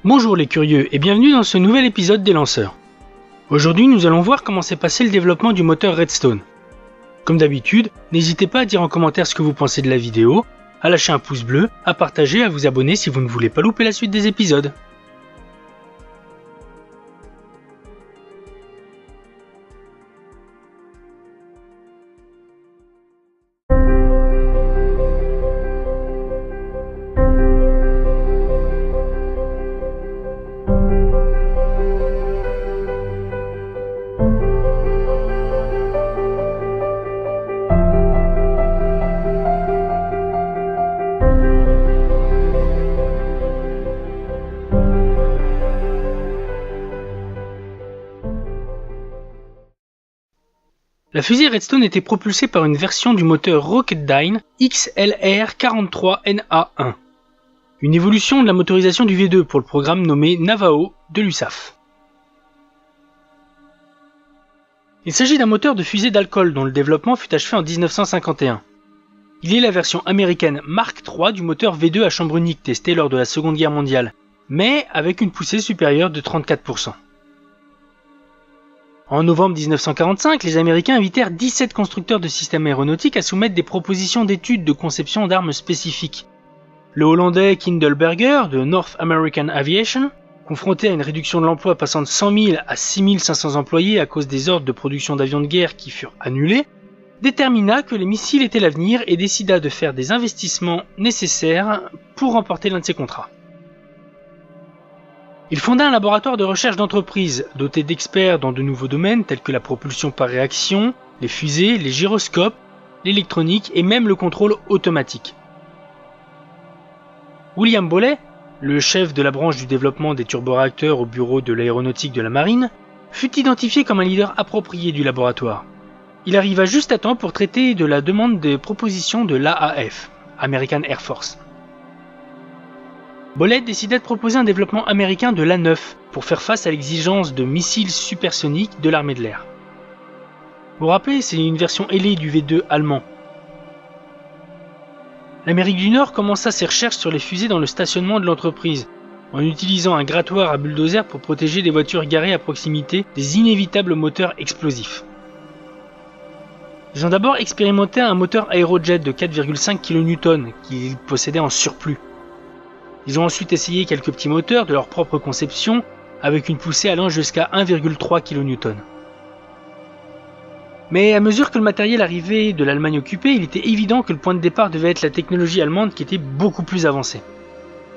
Bonjour les curieux et bienvenue dans ce nouvel épisode des lanceurs. Aujourd'hui nous allons voir comment s'est passé le développement du moteur Redstone. Comme d'habitude, n'hésitez pas à dire en commentaire ce que vous pensez de la vidéo, à lâcher un pouce bleu, à partager, à vous abonner si vous ne voulez pas louper la suite des épisodes. La fusée Redstone était propulsée par une version du moteur Rocketdyne XLR43NA1, une évolution de la motorisation du V2 pour le programme nommé Navaho de l'USAF. Il s'agit d'un moteur de fusée d'alcool dont le développement fut achevé en 1951. Il est la version américaine Mark III du moteur V2 à chambre unique testé lors de la Seconde Guerre mondiale, mais avec une poussée supérieure de 34%. En novembre 1945, les Américains invitèrent 17 constructeurs de systèmes aéronautiques à soumettre des propositions d'études de conception d'armes spécifiques. Le Hollandais Kindleberger de North American Aviation, confronté à une réduction de l'emploi passant de 100 000 à 6 500 employés à cause des ordres de production d'avions de guerre qui furent annulés, détermina que les missiles étaient l'avenir et décida de faire des investissements nécessaires pour remporter l'un de ces contrats. Il fonda un laboratoire de recherche d'entreprise doté d'experts dans de nouveaux domaines tels que la propulsion par réaction, les fusées, les gyroscopes, l'électronique et même le contrôle automatique. William Boley, le chef de la branche du développement des turboréacteurs au bureau de l'aéronautique de la marine, fut identifié comme un leader approprié du laboratoire. Il arriva juste à temps pour traiter de la demande de proposition de l'AAF, American Air Force. Boley décida de proposer un développement américain de l'A9 pour faire face à l'exigence de missiles supersoniques de l'armée de l'air. Vous vous rappelez, c'est une version ailée du V2 allemand. L'Amérique du Nord commença ses recherches sur les fusées dans le stationnement de l'entreprise, en utilisant un grattoir à bulldozer pour protéger les voitures garées à proximité des inévitables moteurs explosifs. Ils ont d'abord expérimenté un moteur aérojet de 4,5 kN qu'ils possédaient en surplus. Ils ont ensuite essayé quelques petits moteurs de leur propre conception avec une poussée allant jusqu'à 1,3 kN. Mais à mesure que le matériel arrivait de l'Allemagne occupée, il était évident que le point de départ devait être la technologie allemande qui était beaucoup plus avancée.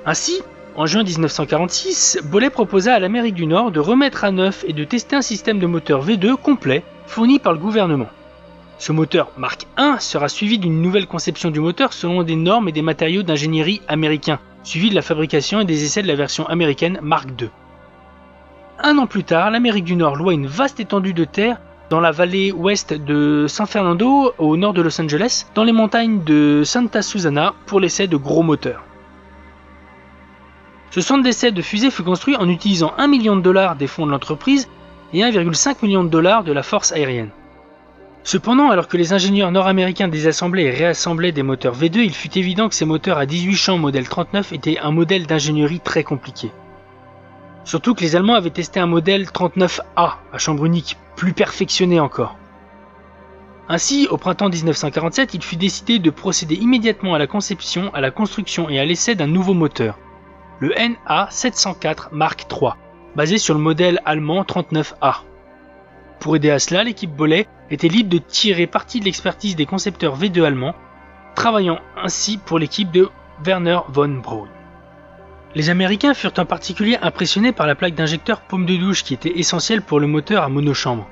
Ainsi, en juin 1946, Boley proposa à l'Amérique du Nord de remettre à neuf et de tester un système de moteur V2 complet fourni par le gouvernement. Ce moteur Mark I sera suivi d'une nouvelle conception du moteur selon des normes et des matériaux d'ingénierie américains, suivi de la fabrication et des essais de la version américaine Mark II. Un an plus tard, l'Amérique du Nord loua une vaste étendue de terre dans la vallée ouest de San Fernando, au nord de Los Angeles, dans les montagnes de Santa Susana, pour l'essai de gros moteurs. Ce centre d'essai de fusée fut construit en utilisant $1 million des fonds de l'entreprise et $1,5 million de la force aérienne. Cependant, alors que les ingénieurs nord-américains désassemblaient et réassemblaient des moteurs V2, il fut évident que ces moteurs à 18 champs modèle 39 étaient un modèle d'ingénierie très compliqué. Surtout que les Allemands avaient testé un modèle 39A à chambre unique, plus perfectionné encore. Ainsi, au printemps 1947, il fut décidé de procéder immédiatement à la conception, à la construction et à l'essai d'un nouveau moteur, le NA704 Mark III, basé sur le modèle allemand 39A. Pour aider à cela, l'équipe Boley était libre de tirer parti de l'expertise des concepteurs V2 allemands, travaillant ainsi pour l'équipe de Werner von Braun. Les Américains furent en particulier impressionnés par la plaque d'injecteur paume de douche qui était essentielle pour le moteur à monochambre.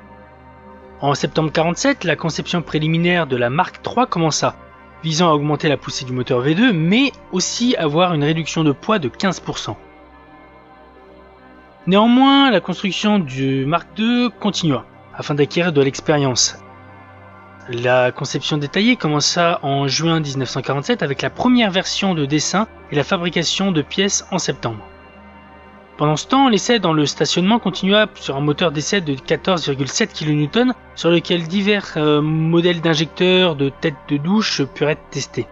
En septembre 1947, la conception préliminaire de la Mark III commença, visant à augmenter la poussée du moteur V2, mais aussi avoir une réduction de poids de 15%. Néanmoins, la construction du Mark II continua, afin d'acquérir de l'expérience. La conception détaillée commença en juin 1947 avec la première version de dessin et la fabrication de pièces en septembre. Pendant ce temps, l'essai dans le stationnement continua sur un moteur d'essai de 14,7 kN sur lequel divers modèles d'injecteurs de tête de douche purent être testés.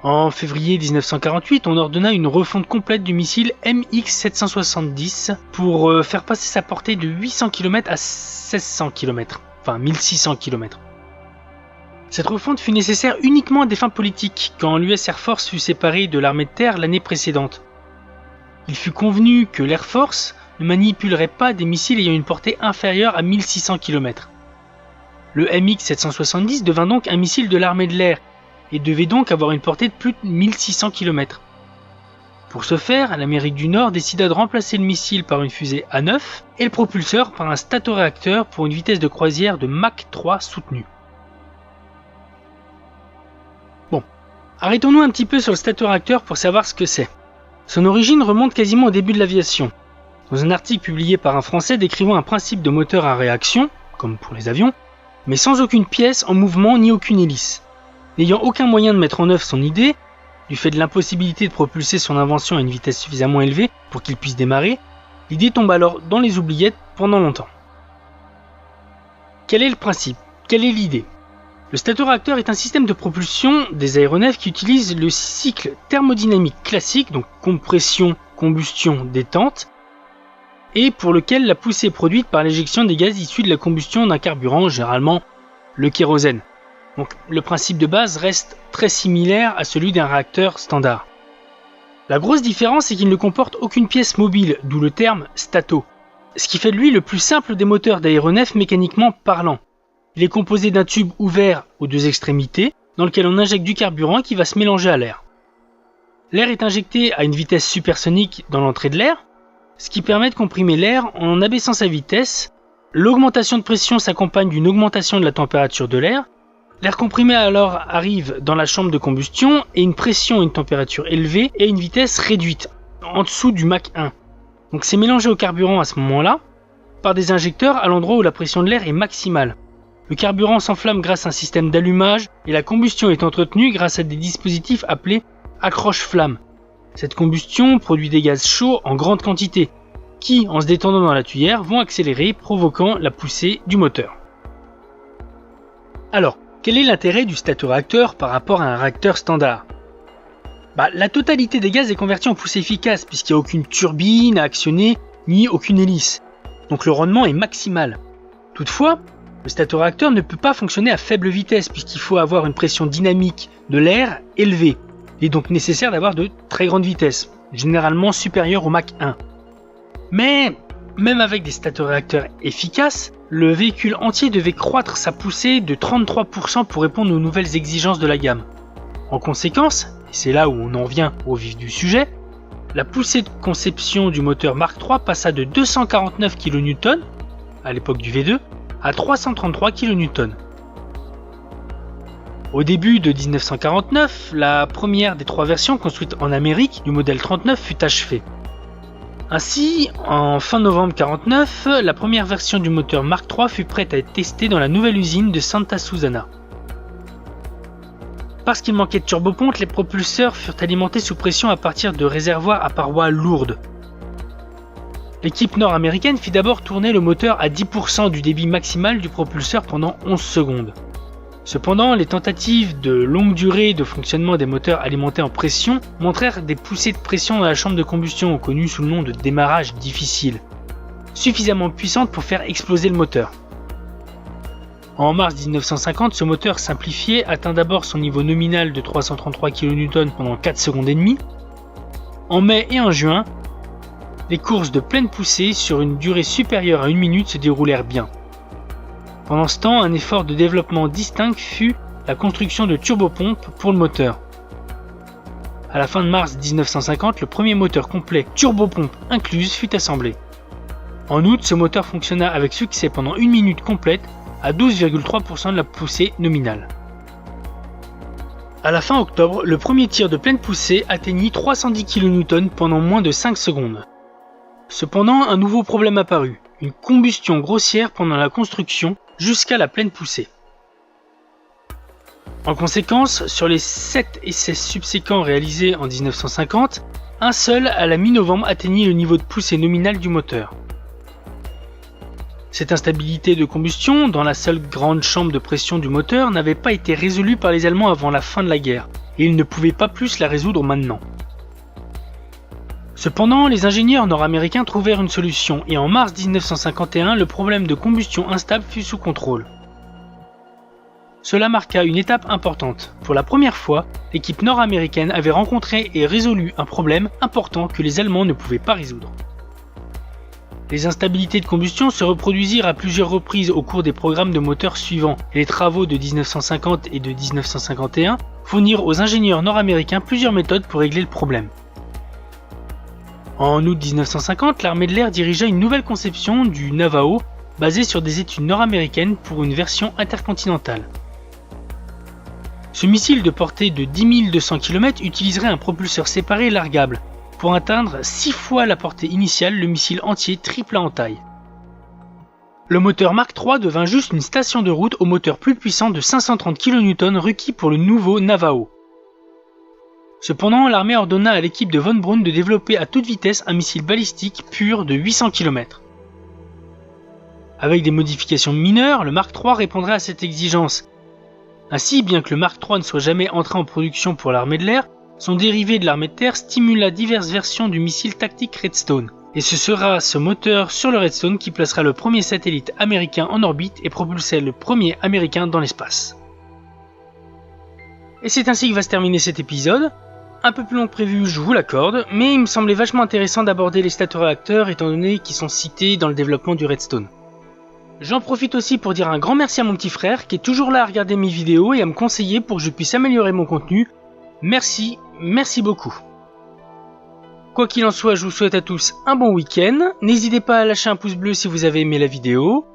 En février 1948, on ordonna une refonte complète du missile MX-770 pour faire passer sa portée de 800 km à 1600 km, enfin 1600 km. Cette refonte fut nécessaire uniquement à des fins politiques, quand l'US Air Force fut séparée de l'armée de terre l'année précédente. Il fut convenu que l'Air Force ne manipulerait pas des missiles ayant une portée inférieure à 1600 km. Le MX-770 devint donc un missile de l'armée de l'air et devait donc avoir une portée de plus de 1600 km. Pour ce faire, l'Amérique du Nord décida de remplacer le missile par une fusée A9 et le propulseur par un statoréacteur pour une vitesse de croisière de Mach 3 soutenue. Bon, arrêtons-nous un petit peu sur le statoréacteur pour savoir ce que c'est. Son origine remonte quasiment au début de l'aviation. Dans un article publié par un Français décrivant un principe de moteur à réaction, comme pour les avions, mais sans aucune pièce en mouvement ni aucune hélice. N'ayant aucun moyen de mettre en œuvre son idée, du fait de l'impossibilité de propulser son invention à une vitesse suffisamment élevée pour qu'il puisse démarrer, l'idée tombe alors dans les oubliettes pendant longtemps. Quel est le principe? Quelle est l'idée? Le statoréacteur est un système de propulsion des aéronefs qui utilise le cycle thermodynamique classique, donc compression, combustion, détente, et pour lequel la poussée est produite par l'éjection des gaz issus de la combustion d'un carburant, généralement le kérosène. Donc le principe de base reste très similaire à celui d'un réacteur standard. La grosse différence c'est qu'il ne comporte aucune pièce mobile, d'où le terme stato, ce qui fait de lui le plus simple des moteurs d'aéronefs mécaniquement parlant. Il est composé d'un tube ouvert aux deux extrémités, dans lequel on injecte du carburant qui va se mélanger à l'air. L'air est injecté à une vitesse supersonique dans l'entrée de l'air, ce qui permet de comprimer l'air en abaissant sa vitesse. L'augmentation de pression s'accompagne d'une augmentation de la température de l'air. L'air comprimé alors arrive dans la chambre de combustion et une pression et une température élevée et une vitesse réduite, en dessous du Mach 1. Donc c'est mélangé au carburant à ce moment-là, par des injecteurs à l'endroit où la pression de l'air est maximale. Le carburant s'enflamme grâce à un système d'allumage et la combustion est entretenue grâce à des dispositifs appelés accroche-flammes. Cette combustion produit des gaz chauds en grande quantité, qui, en se détendant dans la tuyère, vont accélérer, provoquant la poussée du moteur. Alors, quel est l'intérêt du statoréacteur par rapport à un réacteur standard? La totalité des gaz est convertie en poussée efficace puisqu'il n'y a aucune turbine à actionner ni aucune hélice. Donc le rendement est maximal. Toutefois, le statoréacteur ne peut pas fonctionner à faible vitesse puisqu'il faut avoir une pression dynamique de l'air élevée. Il est donc nécessaire d'avoir de très grandes vitesses, généralement supérieures au Mach 1. Mais même avec des statoréacteurs efficaces, le véhicule entier devait croître sa poussée de 33% pour répondre aux nouvelles exigences de la gamme. En conséquence, et c'est là où on en vient au vif du sujet, la poussée de conception du moteur Mark III passa de 249 kN à l'époque du V2 à 333 kN. Au début de 1949, la première des trois versions construites en Amérique du modèle 39 fut achevée. Ainsi, en fin novembre 1949, la première version du moteur Mark III fut prête à être testée dans la nouvelle usine de Santa Susana. Parce qu'il manquait de turbopompe, les propulseurs furent alimentés sous pression à partir de réservoirs à parois lourdes. L'équipe nord-américaine fit d'abord tourner le moteur à 10% du débit maximal du propulseur pendant 11 secondes. Cependant, les tentatives de longue durée de fonctionnement des moteurs alimentés en pression montrèrent des poussées de pression dans la chambre de combustion, connues sous le nom de démarrage difficile, suffisamment puissantes pour faire exploser le moteur. En mars 1950, ce moteur simplifié atteint d'abord son niveau nominal de 333 kN pendant 4 secondes et demie. En mai et en juin, les courses de pleine poussée sur une durée supérieure à 1 minute se déroulèrent bien. Pendant ce temps, un effort de développement distinct fut la construction de turbopompes pour le moteur. À la fin de mars 1950, le premier moteur complet turbopompe incluse fut assemblé. En août, ce moteur fonctionna avec succès pendant 1 minute complète à 12,3% de la poussée nominale. À la fin octobre, le premier tir de pleine poussée atteignit 310 kN pendant moins de 5 secondes. Cependant, un nouveau problème apparut, une combustion grossière pendant la construction jusqu'à la pleine poussée. En conséquence, sur les 7 essais subséquents réalisés en 1950, un seul à la mi-novembre atteignit le niveau de poussée nominale du moteur. Cette instabilité de combustion dans la seule grande chambre de pression du moteur n'avait pas été résolue par les Allemands avant la fin de la guerre, et ils ne pouvaient pas plus la résoudre maintenant. Cependant, les ingénieurs nord-américains trouvèrent une solution et en mars 1951, le problème de combustion instable fut sous contrôle. Cela marqua une étape importante. Pour la première fois, l'équipe nord-américaine avait rencontré et résolu un problème important que les Allemands ne pouvaient pas résoudre. Les instabilités de combustion se reproduisirent à plusieurs reprises au cours des programmes de moteurs suivants, et les travaux de 1950 et de 1951 fournirent aux ingénieurs nord-américains plusieurs méthodes pour régler le problème. En août 1950, l'armée de l'air dirigea une nouvelle conception du Navaho basée sur des études nord-américaines pour une version intercontinentale. Ce missile de portée de 10 200 km utiliserait un propulseur séparé largable pour atteindre 6 fois la portée initiale, le missile entier tripla en taille. Le moteur Mark III devint juste une station de route au moteur plus puissant de 530 kN requis pour le nouveau Navaho. Cependant, l'armée ordonna à l'équipe de von Braun de développer à toute vitesse un missile balistique pur de 800 km. Avec des modifications mineures, le Mark III répondrait à cette exigence. Ainsi, bien que le Mark III ne soit jamais entré en production pour l'armée de l'air, son dérivé de l'armée de terre stimula diverses versions du missile tactique Redstone. Et ce sera ce moteur sur le Redstone qui placera le premier satellite américain en orbite et propulsera le premier américain dans l'espace. Et c'est ainsi que va se terminer cet épisode. Un peu plus long que prévu, je vous l'accorde, mais il me semblait vachement intéressant d'aborder les statoréacteurs étant donné qu'ils sont cités dans le développement du Redstone. J'en profite aussi pour dire un grand merci à mon petit frère qui est toujours là à regarder mes vidéos et à me conseiller pour que je puisse améliorer mon contenu. Merci beaucoup. Quoi qu'il en soit, je vous souhaite à tous un bon week-end. N'hésitez pas à lâcher un pouce bleu si vous avez aimé la vidéo,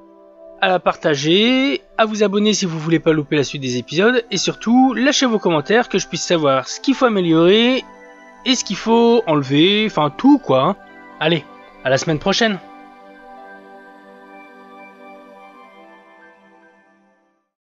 à la partager, à vous abonner si vous voulez pas louper la suite des épisodes, et surtout, lâchez vos commentaires que je puisse savoir ce qu'il faut améliorer et ce qu'il faut enlever, enfin tout quoi. Allez, à la semaine prochaine.